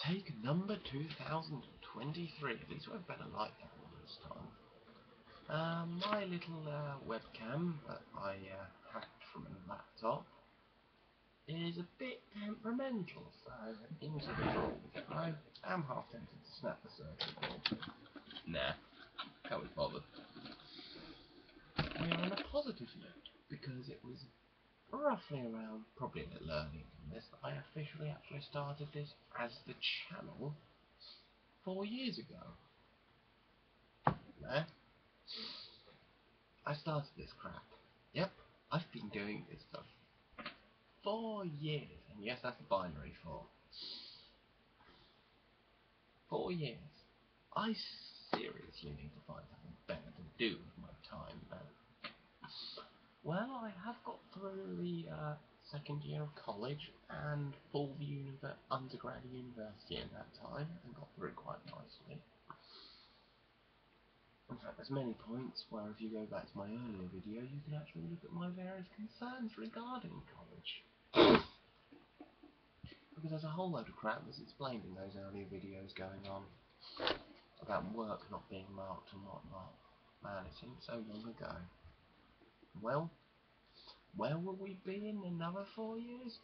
Take number 2023. At least we've better light that one this time. My little webcam that I hacked from a laptop is a bit temperamental, so into the rules. I am half tempted to snap the circuit board. Nah, can't be bothered. We're on a positive note, because it was roughly around, probably a bit earlier than this, that I officially actually started this as the channel 4 years ago. Nah. I started this crap. Yep, I've been doing this stuff 4 years, and yes, that's a binary 4. 4 years. I seriously need to find something better to do with my time now. Well, I have got through the second year of college and full undergrad university in that time, and got through it quite nicely. In fact, there's many points where if you go back to my earlier video, you can actually look at my various concerns regarding college. Because there's a whole load of crap that's explained in those earlier videos going on about work not being marked and whatnot. Man, it seems so long ago. Well, where will we be in another 4 years?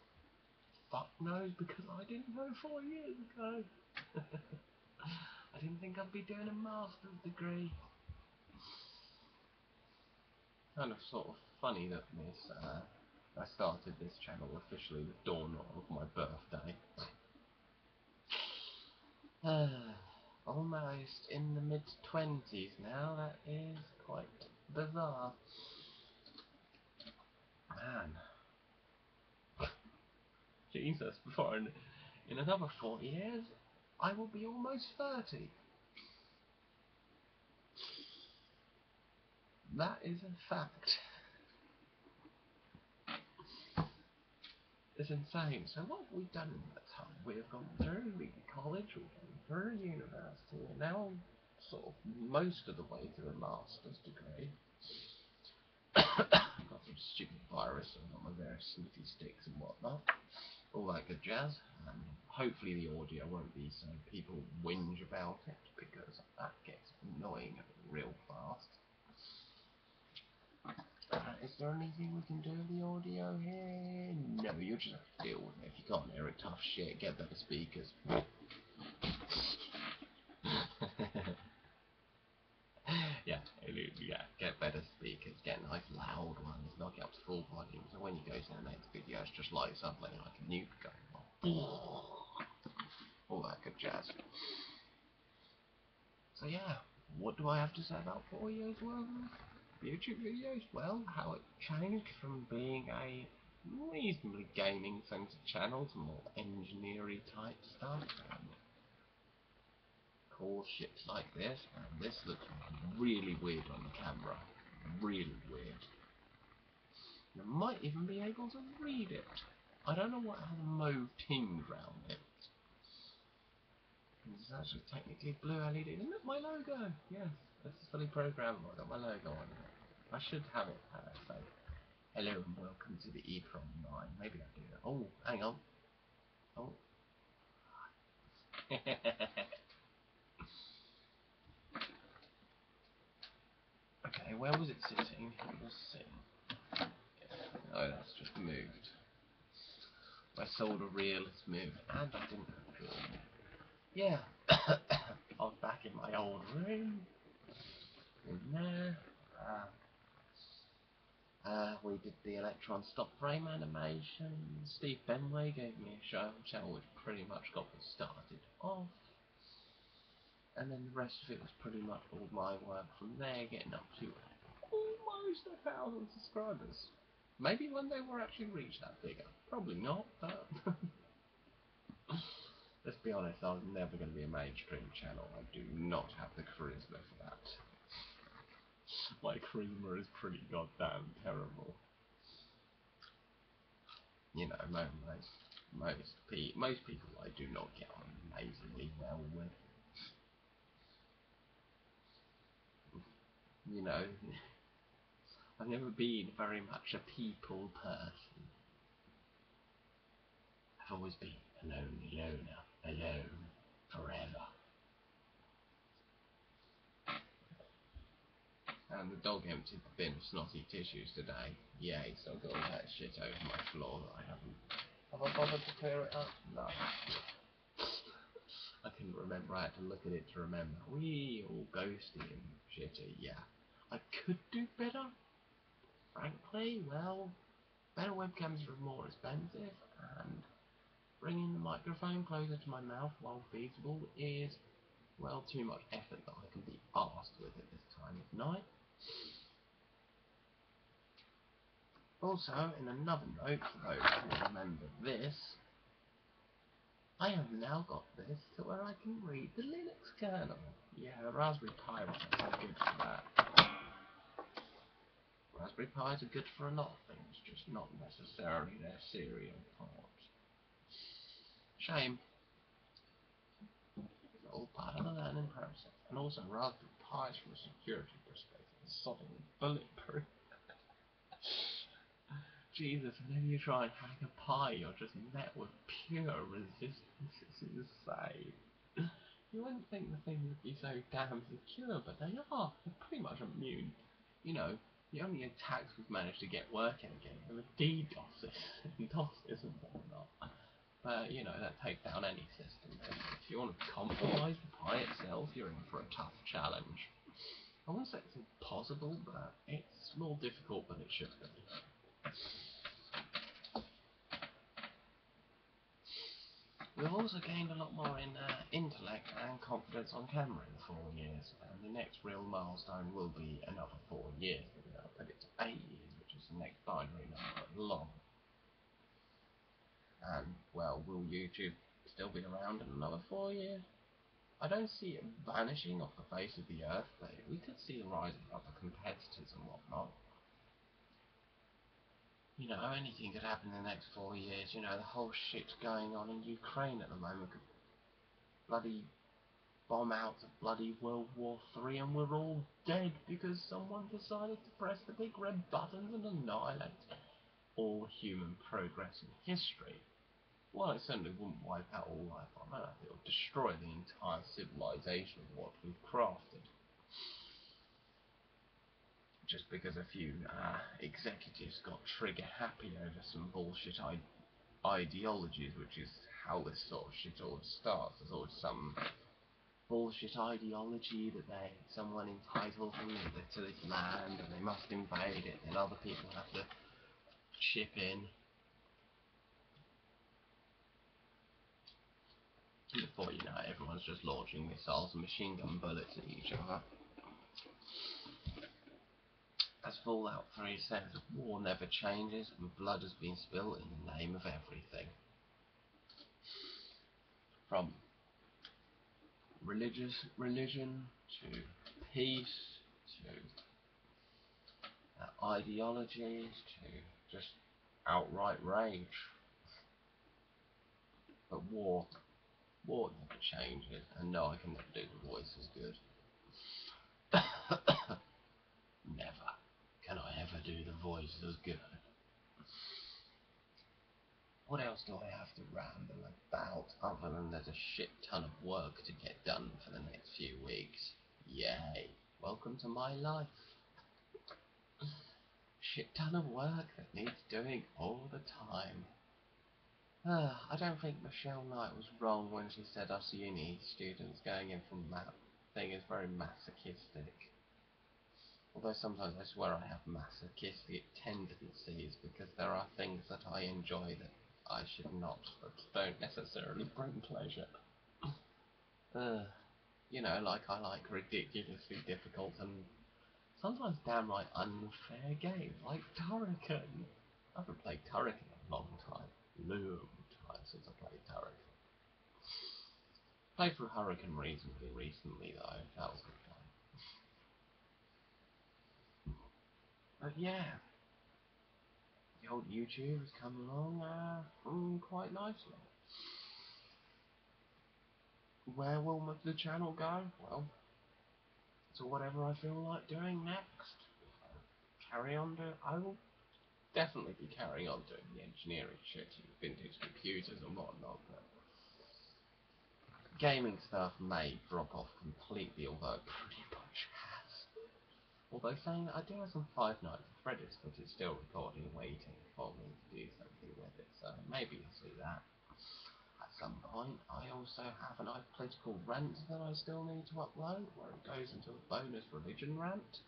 Fuck knows, because I didn't know 4 years ago. I didn't think I'd be doing a master's degree. Kind of sort of funny that I started this channel officially the dawn of my birthday. Almost in the mid-20s now. That is quite bizarre. Man. Jesus, before in another 4 years, I will be almost 30. That is a fact. It's insane. So what have we done in that time? We have gone through the college, we've gone through university, and now sort of most of the way through a master's degree. I've got some stupid virus on my various sniffy sticks and whatnot. All that good jazz. Hopefully the audio won't be so people whinge about it, because that gets annoying real fast. Is there anything we can do with the audio here? No, you'll just have to deal with it. If you can't hear it, tough shit, get better speakers. yeah, get better speakers, get nice loud ones, knock it up to full volume, so when you go to the next video, it's just like something like a nuke going on. All that good jazz. So yeah, what do I have to say about 4 years worth of YouTube videos? Well, how it changed from being a reasonably gaming-centered channel to more engineering type stuff, and cool ships like this, and this looks really weird on the camera. Really weird. You might even be able to read it. I don't know what has a mauve tinge round it. It's actually technically blue LED. Isn't it my logo? Yes, this is fully programmable. I've got my logo on it. I should have it say, hello and welcome to the TheEPROM9. Maybe I'll do that. Oh, hang on. Oh. Okay, where was it sitting? It was sitting. Oh, that's just moved. My solder reel has moved, and I didn't have to. Yeah, I was back in my old room. In there. We did the Electron stop frame animation. Steve Benway gave me a show, which pretty much got me started off. And then the rest of it was pretty much all my work from there, getting up to almost 1,000 subscribers. Maybe one day we'll actually reach that figure. Probably not, but let's be honest, I was never going to be a mainstream channel. I do not have the charisma for that. My charisma is pretty goddamn terrible. You know, most people I do not get on amazingly well with. You know, I've never been very much a people person. I've always been A lonely loner, alone, forever. And the dog emptied the bin of snotty tissues today. Yay, so I've got all that shit over my floor that I haven't... Have I bothered to clear it up? No. I couldn't remember, I had to look at it to remember. Wee, all ghosty and shitty, yeah. I could do better. Frankly, well, better webcams are more expensive, and bringing the microphone closer to my mouth while feasible is, well, too much effort that I can be arsed with at this time of night. Also, in another note, for those who remember this, I have now got this to where I can read the Linux kernel. Yeah, the Raspberry Pi wasn't so good for that. Raspberry Pis are good for a lot of things, just not necessarily their serial parts. Shame. It's all part of the learning process. And also, Raspberry Pis from a security perspective are sodding bulletproof. Jesus, whenever you try and hack a Pi, you're just met with pure resistance. It's insane. You wouldn't think the thing would be so damn secure, but they are. They're pretty much immune. You know, the only attacks we've managed to get working again are the DDoSes and DOSes and whatnot. But, you know, that takes down any system. If you want to compromise the Pi itself, you're in for a tough challenge. I wouldn't say it's impossible, but it's more difficult than it should be. We've also gained a lot more in intellect and confidence on camera in 4 years, and the next real milestone will be another 4 years. I'll put it to 8 years, which is the next binary number long. And, well, will YouTube still be around in another 4 years? I don't see it vanishing off the face of the earth, but we could see the rise of other competitors and whatnot. You know, anything could happen in the next 4 years. You know, the whole shit going on in Ukraine at the moment could bloody bomb out of bloody World War III and we're all dead because someone decided to press the big red buttons and annihilate all human progress in history. Well, it certainly wouldn't wipe out all life on Earth. It would destroy the entire civilization of what we've crafted. Just because a few executives got trigger happy over some bullshit ideologies, which is how this sort of shit always starts. There's always some bullshit ideology that someone entitled them to this land and they must invade it, and other people have to chip in. Before you know it, everyone's just launching missiles and machine gun bullets at each other. As Fallout 3 says, war never changes and blood has been spilled in the name of everything. From religion to peace to ideologies to just outright rage. But war never changes, and no, I can never do the voice as good. Never can I ever do the voice as good. What else do I have to ramble about other than there's a shit ton of work to get done for the next few weeks? Yay! Welcome to my life. Shit ton of work that needs doing all the time. I don't think Michelle Knight was wrong when she said us uni students going in from that thing is very masochistic. Although sometimes I swear I have masochistic tendencies because there are things that I enjoy that I should not, that don't necessarily bring pleasure. You know, like I like ridiculously difficult and sometimes downright unfair games, like Turrican. I haven't played Turrican in a long time. Since I played Turrican. Played through Hurricane reasonably recently though, that was good fun. But yeah, the old YouTube has come along quite nicely. Where will the channel go? Well, to whatever I feel like doing next. Carry on doing. I will definitely be carrying on doing the engineering shit and vintage computers and whatnot. But gaming stuff may drop off completely, although it pretty much has. Although saying that, I do have some Five Nights at Freddy's footage still recording, waiting for me to do something with it, so maybe you'll see that at some point. I also have an political rant that I still need to upload, where it goes into a bonus religion rant.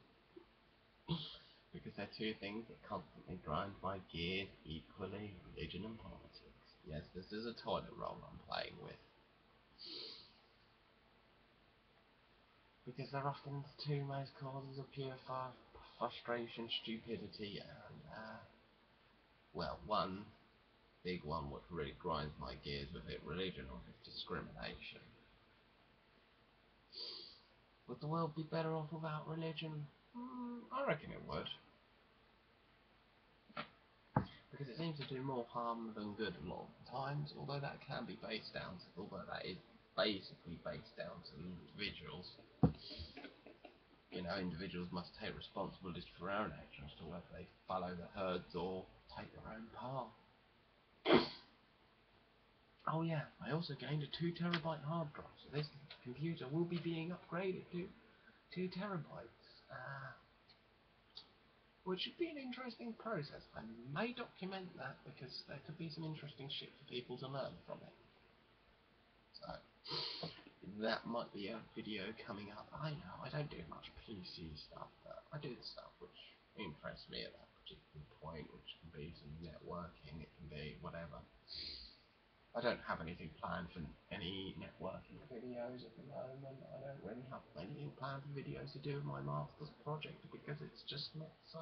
Because they're two things that constantly grind my gears equally, religion and politics. Yes, this is a toilet roll I'm playing with. Because they're often the two most causes of pure frustration, stupidity, and, well, one big one which really grinds my gears with it, religion or discrimination. Would the world be better off without religion? I reckon it would. Because it seems to do more harm than good a lot of times, although that can be based down to, although that is basically based down to individuals. You know, individuals must take responsibility for their own actions, to whether they follow the herds or take their own path. Oh yeah, I also gained a 2 terabyte hard drive, so this computer will be being upgraded to 2 terabytes. Which should be an interesting process. I may document that because there could be some interesting shit for people to learn from it. So, that might be a video coming up. I know, I don't do much PC stuff, but I do the stuff which interests me at that particular point, which can be some networking, it can be whatever. I don't have anything planned for any networking videos at the moment. I don't really have anything planned for videos to do with my master's project because it's just not so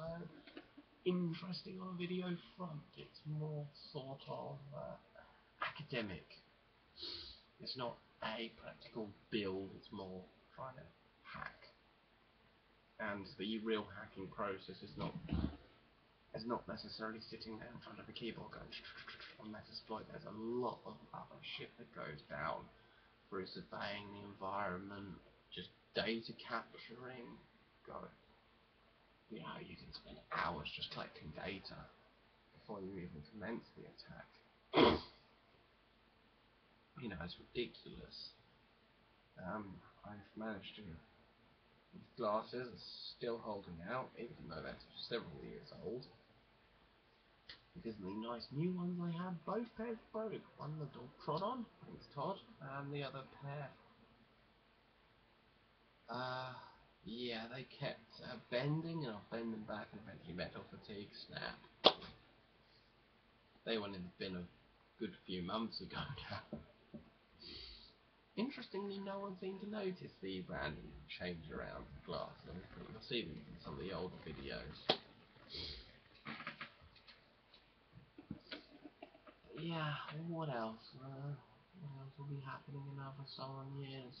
interesting on a video front. It's more sort of academic. It's not a practical build, it's more trying to hack. And the real hacking process is not necessarily sitting there in front of a keyboard going on Metasploit. There's a lot of other shit that goes down through surveying the environment, just data capturing. God, you know, you can spend hours just collecting data before you even commence the attack. You know, it's ridiculous. I've managed to. These glasses are still holding out, even though they're several years old. Because the nice new ones I had, both pairs broke. One the dog trod on, thanks Todd, and the other pair, yeah, they kept bending, and I'll bend them back, and eventually metal fatigue snapped. They went in the bin a good few months ago now. Interestingly, no one seemed to notice the random change around the glass. You'll see them in some of the older videos. Yeah, what else? What else will be happening in other solemn years?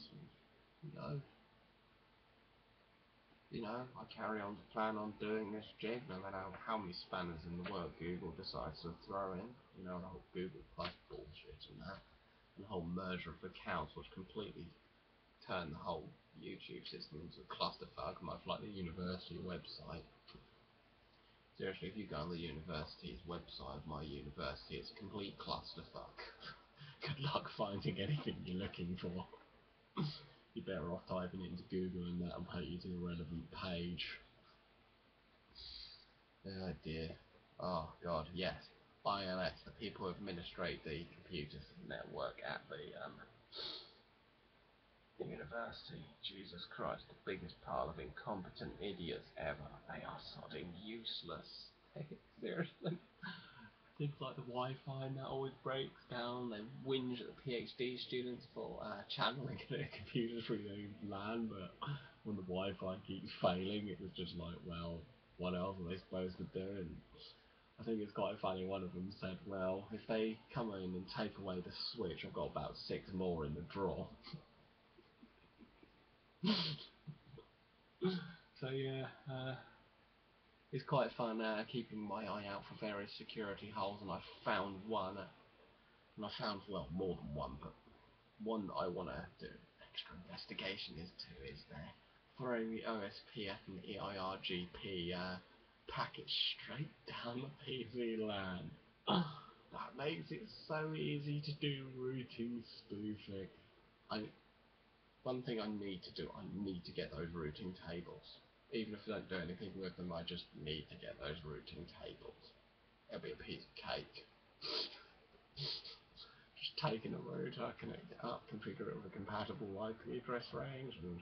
You know, I carry on to plan on doing this jig, no matter how many spanners in the world Google decides to throw in. You know, the whole Google Plus bullshit and that. And the whole merger of accounts, which completely turned the whole YouTube system into a clusterfuck, much like the university website. Seriously, if you go on the university's website of my university, it's a complete clusterfuck. Good luck finding anything you're looking for. You're better off typing it into Google and that'll take you to the relevant page. Oh dear. Oh god, yes. ILS, the people who administrate the computer network at the university. Jesus Christ, the biggest pile of incompetent idiots ever. They are sodding useless. Seriously. Things like the Wi-Fi and that always breaks down. They whinge at the PhD students for channeling their computers through their LAN, but when the Wi-Fi keeps failing, it was just like, well, what else are they supposed to do? And I think it's quite funny, one of them said, well, if they come in and take away the switch, I've got about 6 more in the drawer. So yeah, it's quite fun keeping my eye out for various security holes, and I found one, and I found, well, more than one, but one that I want to do extra investigation is there throwing the OSPF and the EIRGP packets straight down the PC LAN. That makes it so easy to do routine spoofing. One thing I need to do, I need to get those routing tables. Even if I don't do anything with them, I just need to get those routing tables. It'll be a piece of cake. Just taking a router, connect it up, configure it with a compatible IP address range, and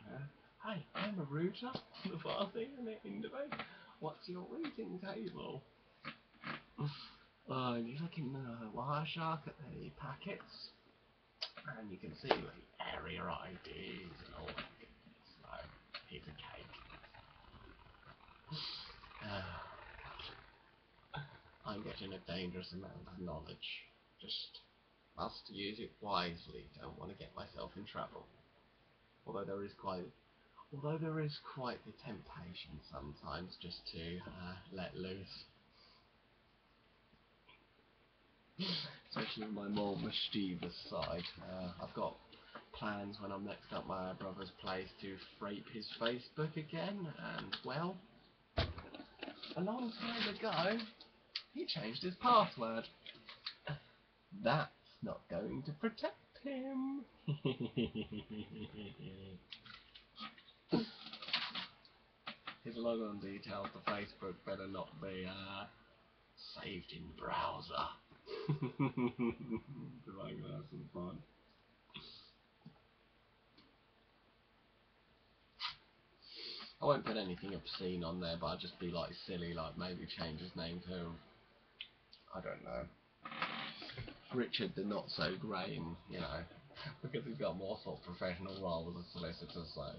hey, I'm a router. The far thing in it, Indivate. What's your routing table? You look in the Wireshark at the packets, and you can see the area IDs and all that. So, piece of cake. I'm getting a dangerous amount of knowledge. Just must use it wisely. Don't want to get myself in trouble. Although there is quite the temptation sometimes just to let loose. Especially with my more mischievous side. I've got plans when I'm next up my brother's place to rape his Facebook again, and well, a long time ago he changed his password. That's not going to protect him. His logon details to Facebook better not be saved in browser. Because I'm gonna have some fun. I won't put anything obscene on there, but I'll just be like silly, like maybe change his name to, I don't know, Richard the Not So Grey, and, you know, because he's got more sort of professional roles as a solicitor, so,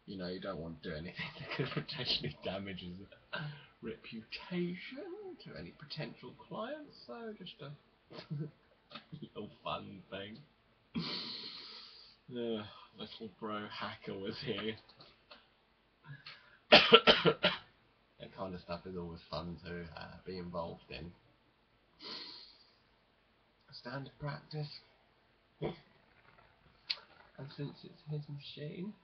you know, you don't want to do anything that could potentially damage his reputation to any potential clients, so just a little fun thing. Little bro hacker was here. That kind of stuff is always fun to be involved in. Standard practice. And since it's his machine,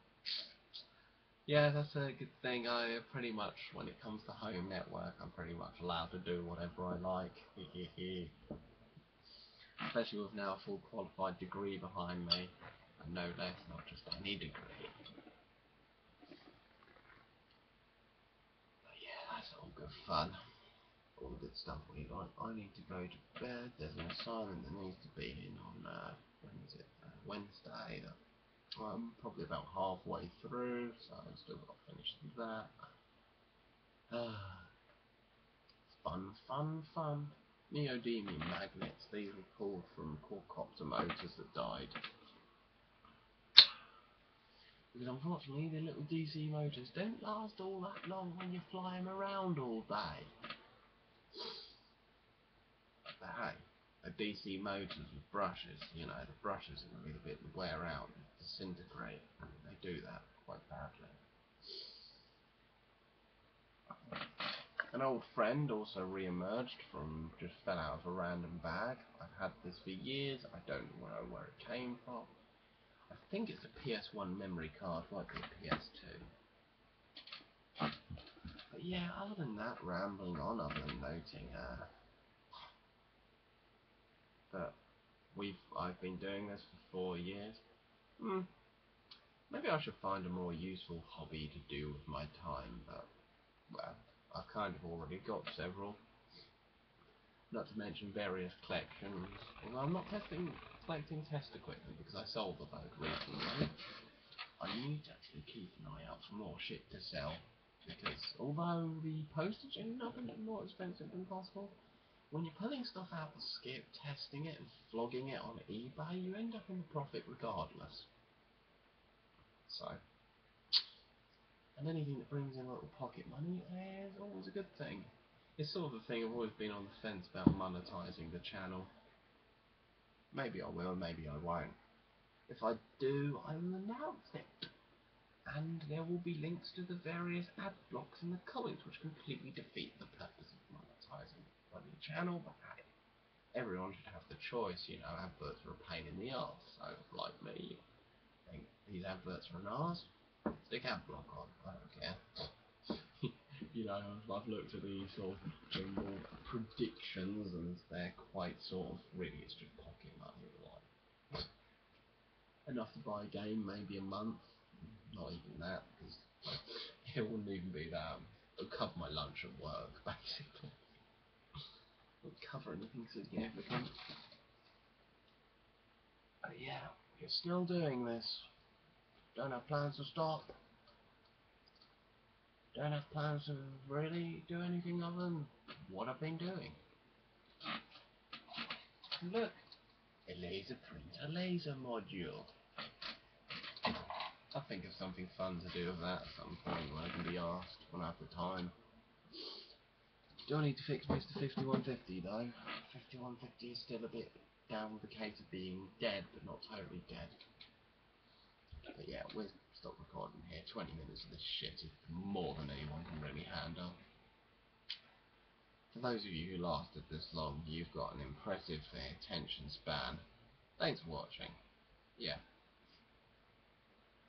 yeah, that's a good thing. I pretty much, when it comes to home network, I'm pretty much allowed to do whatever I like. Especially with now a full qualified degree behind me, and no less, not just any degree. But yeah, that's all good fun. All the good stuff we like. I need to go to bed. There's an assignment that needs to be in on Wednesday. I'm probably about halfway through, so I've still got to finish that. Fun. Neodymium magnets. These were pulled from quadcopter motors that died. Because unfortunately, the little DC motors don't last all that long when you fly them around all day. But hey, a DC motors with brushes, you know, the brushes are going to be the bit that wear out and disintegrate. I mean, they do that quite badly. An old friend also re-emerged from, just fell out of a random bag. I've had this for years, I don't know where it came from. I think it's a PS1 memory card, might be a PS2. But yeah, other than that, rambling on, other than noting that I've been doing this for 4 years. Maybe I should find a more useful hobby to do with my time, but, well, I've kind of already got several. Not to mention various collections. Although I'm not collecting test equipment because I sold the boat recently. I need to actually keep an eye out for more shit to sell, because although the postage ended up being more expensive than possible, when you're pulling stuff out the skip, testing it and flogging it on eBay, you end up in the profit regardless. So, and anything that brings in a little pocket money is always a good thing. It's sort of a thing I've always been on the fence about monetizing the channel. Maybe I will, maybe I won't. If I do, I will announce it. And there will be links to the various ad blocks in the comments, which completely defeat the purpose of monetizing the channel. But hey, everyone should have the choice, you know. Adverts are a pain in the arse, so like me, I think these adverts are an arse, stick ad block on, I don't care. You know, I've looked at these sort of general predictions, and they're quite sort of, really, it's just pocket money, like. And enough to buy a game, maybe a month. Not even that, because it wouldn't even be that. It'll cover my lunch at work, basically. It won't cover anything significant. But yeah, we're still doing this. Don't have plans to stop. Don't have plans to really do anything other than what I've been doing. And look, a laser printer laser module. I'll think of something fun to do with that at some point when I can be asked, when I have the time. Do I need to fix Mr. 5150 though? 5150 is still a bit down with the case of being dead, but not totally dead. But yeah, we'll stop recording here. 20 minutes of this shit is more than anyone can really handle. For those of you who lasted this long, you've got an impressive attention span. Thanks for watching. Yeah.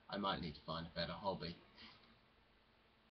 I might need to find a better hobby.